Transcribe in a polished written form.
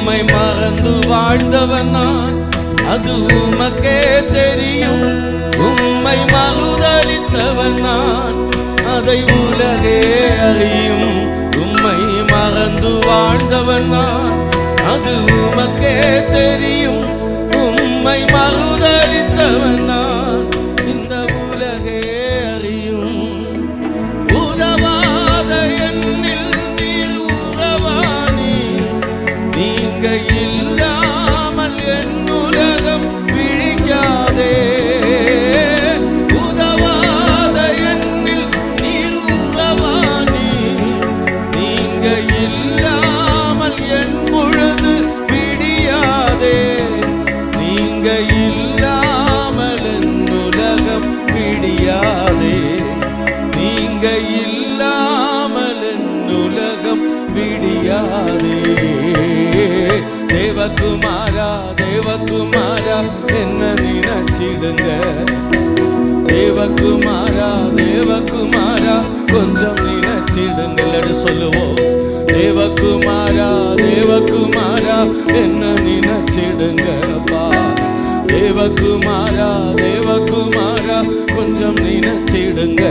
உம்மை மறந்து வாழ்ந்தவன் நான், அது உமக்கே தெரியும். உம்மை மறுதலித்தவன் நான், அதை உலகே அறியும். உம்மை மறந்து வாழ்ந்தவன் நான், அது உமக்கே தெரியும். உம்மை மறுதலித்தவன் நான், இந்த உலகே அறியும். உதவாத என்னில் நீர் உறவானி, நீங்க இல்லாமல் என் உலகம் விழிக்காதே. உதவாத என்னில் நீர் உறவானி, நீங்க இல்லாமல் என் பொழுது விடியாதே. நீங்க இல்லாமல் என் உலகம் விடியாதே. நீங்க இல்லாமல் என் உலகம் விடியாதே. தேவகுமாரா தேவகுமாரா என்ன நினைச்சிடுங்க. தேவகுமாரா தேவகுமாரா கொஞ்சம் நினைச்சிடுங்கள் சொல்லுவோம். தேவகுமாரா தேவகுமாரா என்ன நினைச்சிடுங்கப்பா. தேவகுமாரா தேவகுமாரா கொஞ்சம் நினைச்சிடுங்க.